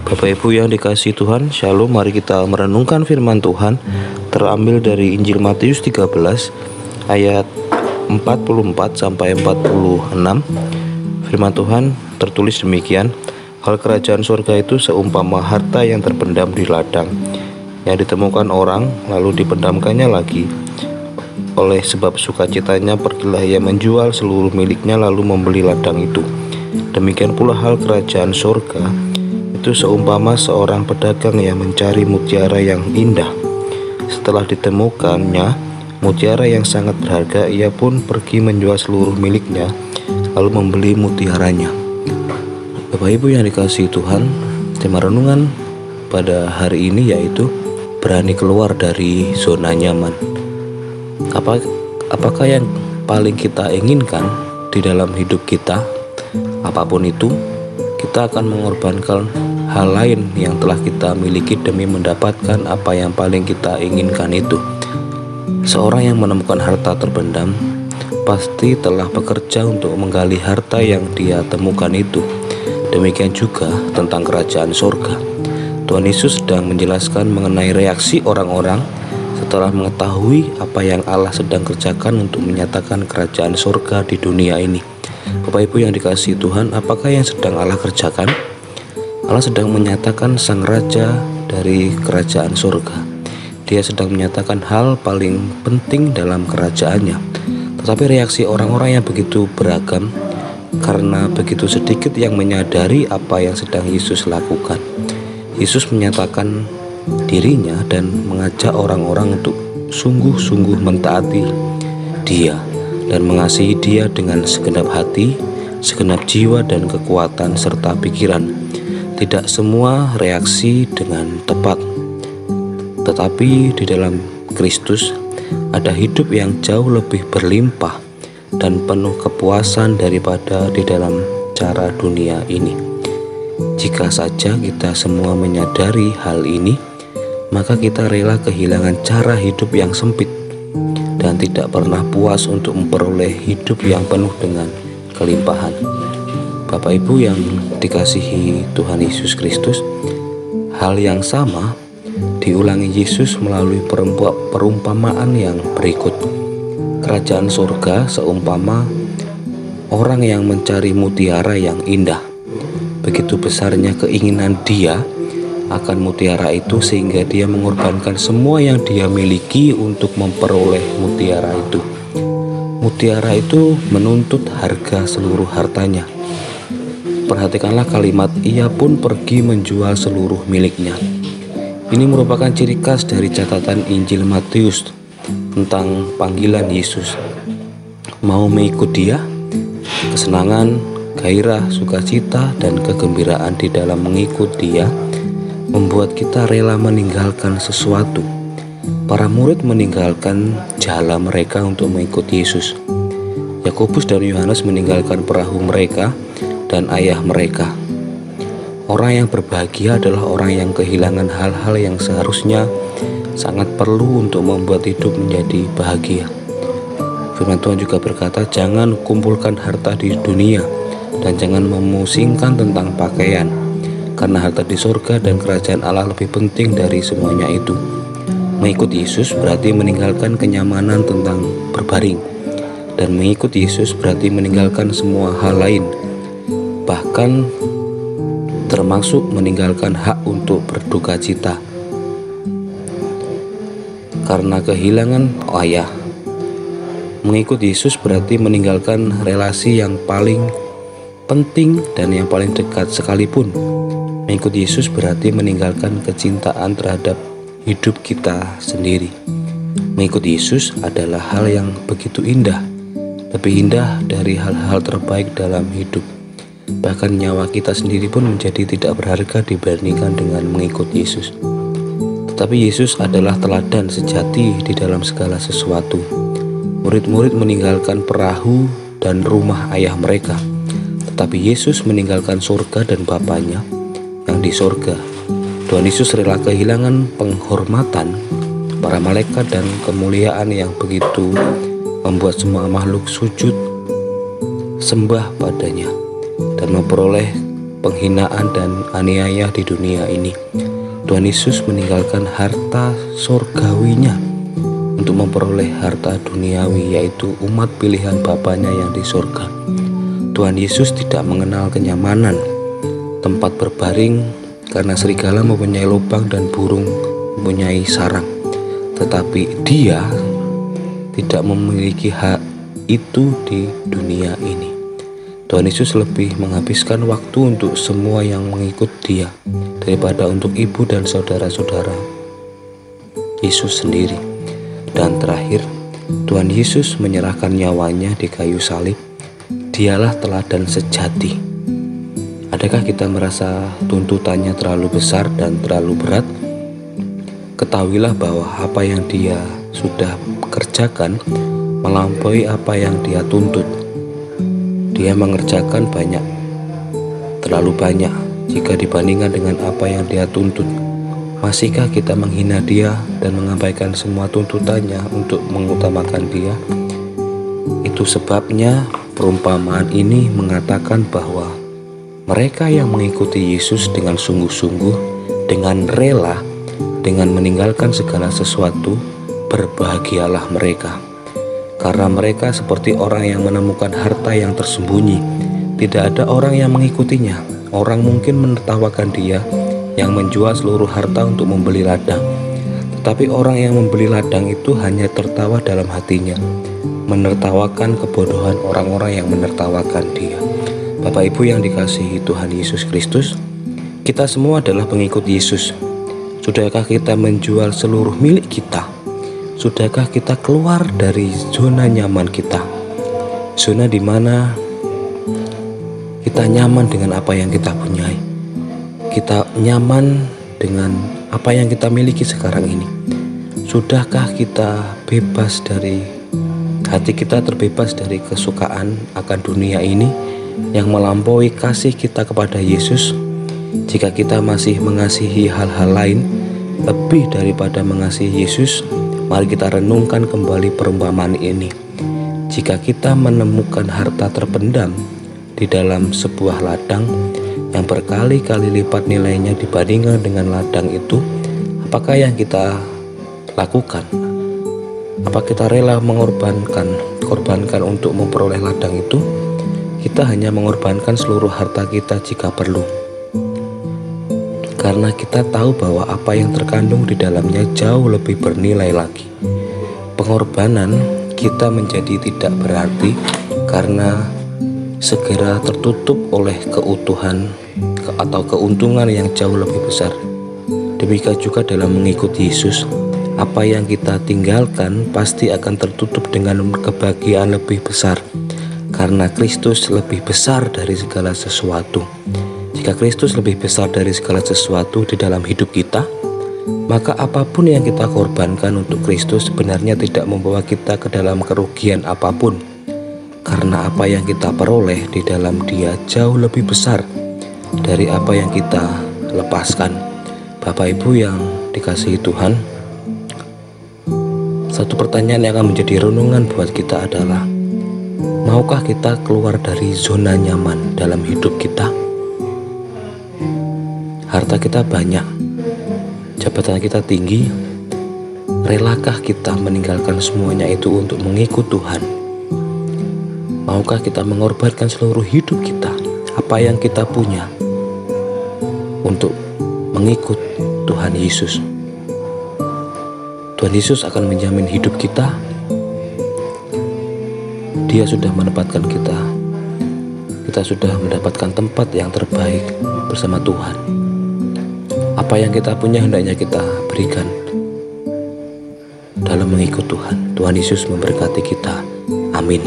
Bapak Ibu yang dikasihi Tuhan, Shalom. Mari kita merenungkan firman Tuhan terambil dari Injil Matius 13 ayat 44 sampai 46. Firman Tuhan tertulis demikian: hal kerajaan surga itu seumpama harta yang terpendam di ladang, yang ditemukan orang lalu dipendamkannya lagi. Oleh sebab sukacitanya pergilah ia menjual seluruh miliknya lalu membeli ladang itu. Demikian pula hal kerajaan surga itu seumpama seorang pedagang yang mencari mutiara yang indah. Setelah ditemukannya mutiara yang sangat berharga, ia pun pergi menjual seluruh miliknya lalu membeli mutiaranya. Bapak Ibu yang dikasihi Tuhan, tema renungan pada hari ini yaitu berani keluar dari zona nyaman. Apakah yang paling kita inginkan di dalam hidup kita? Apapun itu, kita akan mengorbankan hal lain yang telah kita miliki demi mendapatkan apa yang paling kita inginkan itu. Seorang yang menemukan harta terpendam pasti telah bekerja untuk menggali harta yang dia temukan itu. Demikian juga tentang kerajaan surga. Tuhan Yesus sedang menjelaskan mengenai reaksi orang-orang setelah mengetahui apa yang Allah sedang kerjakan untuk menyatakan kerajaan surga di dunia ini. Bapak Ibu yang dikasihi Tuhan, apakah yang sedang Allah kerjakan? Allah sedang menyatakan sang raja dari kerajaan surga. Dia sedang menyatakan hal paling penting dalam kerajaannya. Tetapi reaksi orang-orang yang begitu beragam karena begitu sedikit yang menyadari apa yang sedang Yesus lakukan. Yesus menyatakan dirinya dan mengajak orang-orang untuk sungguh-sungguh mentaati Dia dan mengasihi Dia dengan segenap hati, segenap jiwa dan kekuatan serta pikiran. Tidak semua reaksi dengan tepat, tetapi di dalam Kristus ada hidup yang jauh lebih berlimpah dan penuh kepuasan daripada di dalam cara dunia ini. Jika saja kita semua menyadari hal ini, maka kita rela kehilangan cara hidup yang sempit dan tidak pernah puas untuk memperoleh hidup yang penuh dengan kelimpahan. Bapak Ibu yang dikasihi Tuhan Yesus Kristus, hal yang sama diulangi Yesus melalui perumpamaan yang berikut. Kerajaan surga seumpama orang yang mencari mutiara yang indah. Begitu besarnya keinginan dia akan mutiara itu sehingga dia mengorbankan semua yang dia miliki untuk memperoleh mutiara itu. Mutiara itu menuntut harga seluruh hartanya. Perhatikanlah kalimat ia pun pergi menjual seluruh miliknya. Ini merupakan ciri khas dari catatan Injil Matius tentang panggilan Yesus. Mau mengikut Dia, kesenangan, gairah, sukacita, dan kegembiraan di dalam mengikut Dia membuat kita rela meninggalkan sesuatu. Para murid meninggalkan jala mereka untuk mengikuti Yesus. Yakobus dan Yohanes meninggalkan perahu mereka dan ayah mereka. Orang yang berbahagia adalah orang yang kehilangan hal-hal yang seharusnya sangat perlu untuk membuat hidup menjadi bahagia. Firman Tuhan juga berkata, jangan kumpulkan harta di dunia dan jangan memusingkan tentang pakaian, karena harta di surga dan kerajaan Allah lebih penting dari semuanya itu. Mengikut Yesus berarti meninggalkan kenyamanan tentang berbaring, dan mengikut Yesus berarti meninggalkan semua hal lain, bahkan termasuk meninggalkan hak untuk berduka cita karena kehilangan ayah. Mengikut Yesus berarti meninggalkan relasi yang paling penting dan yang paling dekat sekalipun. Mengikut Yesus berarti meninggalkan kecintaan terhadap hidup kita sendiri. Mengikut Yesus adalah hal yang begitu indah, lebih indah dari hal-hal terbaik dalam hidup. Bahkan nyawa kita sendiri pun menjadi tidak berharga dibandingkan dengan mengikut Yesus. Tetapi Yesus adalah teladan sejati di dalam segala sesuatu. Murid-murid meninggalkan perahu dan rumah ayah mereka, tetapi Yesus meninggalkan surga dan Bapanya yang di surga. Tuhan Yesus rela kehilangan penghormatan para malaikat dan kemuliaan yang begitu membuat semua makhluk sujud sembah padanya dan memperoleh penghinaan dan aniaya di dunia ini. Tuhan Yesus meninggalkan harta surgawinya untuk memperoleh harta duniawi, yaitu umat pilihan Bapaknya yang di surga. Tuhan Yesus tidak mengenal kenyamanan, tempat berbaring, karena serigala mempunyai lubang dan burung mempunyai sarang. Tetapi Dia tidak memiliki hak itu di dunia ini. Tuhan Yesus lebih menghabiskan waktu untuk semua yang mengikut Dia daripada untuk ibu dan saudara-saudara Yesus sendiri. Dan terakhir, Tuhan Yesus menyerahkan nyawanya di kayu salib. Dialah teladan sejati. Adakah kita merasa tuntutannya terlalu besar dan terlalu berat? Ketahuilah bahwa apa yang Dia sudah kerjakan melampaui apa yang Dia tuntut. Dia mengerjakan banyak, terlalu banyak jika dibandingkan dengan apa yang Dia tuntut. Masihkah kita menghina Dia dan mengabaikan semua tuntutannya untuk mengutamakan Dia? Itu sebabnya perumpamaan ini mengatakan bahwa mereka yang mengikuti Yesus dengan sungguh-sungguh, dengan rela, dengan meninggalkan segala sesuatu, berbahagialah mereka. Karena mereka seperti orang yang menemukan harta yang tersembunyi. Tidak ada orang yang mengikutinya. Orang mungkin menertawakan dia yang menjual seluruh harta untuk membeli ladang. Tetapi orang yang membeli ladang itu hanya tertawa dalam hatinya, menertawakan kebodohan orang-orang yang menertawakan dia. Bapak Ibu yang dikasihi Tuhan Yesus Kristus, kita semua adalah pengikut Yesus. Sudahkah kita menjual seluruh milik kita? Sudahkah kita keluar dari zona nyaman kita? Zona di mana kita nyaman dengan apa yang kita punyai. Kita nyaman dengan apa yang kita miliki sekarang ini. Sudahkah kita bebas dari hati kita, terbebas dari kesukaan akan dunia ini yang melampaui kasih kita kepada Yesus? Jika kita masih mengasihi hal-hal lain lebih daripada mengasihi Yesus, mari kita renungkan kembali perumpamaan ini. Jika kita menemukan harta terpendam di dalam sebuah ladang yang berkali-kali lipat nilainya dibandingkan dengan ladang itu, apakah yang kita lakukan? Apa kita rela korbankan untuk memperoleh ladang itu? Kita hanya mengorbankan seluruh harta kita jika perlu, karena kita tahu bahwa apa yang terkandung di dalamnya jauh lebih bernilai lagi. Pengorbanan kita menjadi tidak berarti karena segera tertutup oleh keutuhan atau keuntungan yang jauh lebih besar. Demikian juga dalam mengikuti Yesus, apa yang kita tinggalkan pasti akan tertutup dengan kebahagiaan lebih besar, karena Kristus lebih besar dari segala sesuatu. Jika Kristus lebih besar dari segala sesuatu di dalam hidup kita, maka apapun yang kita korbankan untuk Kristus sebenarnya tidak membawa kita ke dalam kerugian apapun, karena apa yang kita peroleh di dalam Dia jauh lebih besar dari apa yang kita lepaskan. Bapak Ibu yang dikasihi Tuhan, satu pertanyaan yang akan menjadi renungan buat kita adalah, maukah kita keluar dari zona nyaman dalam hidup kita? Harta kita banyak, jabatan kita tinggi, relakah kita meninggalkan semuanya itu untuk mengikut Tuhan? Maukah kita mengorbankan seluruh hidup kita, apa yang kita punya, untuk mengikut Tuhan Yesus? Tuhan Yesus akan menjamin hidup kita. Dia sudah menempatkan kita. Kita sudah mendapatkan tempat yang terbaik bersama Tuhan. Apa yang kita punya hendaknya kita berikan dalam mengikut Tuhan. Tuhan Yesus memberkati kita. Amin.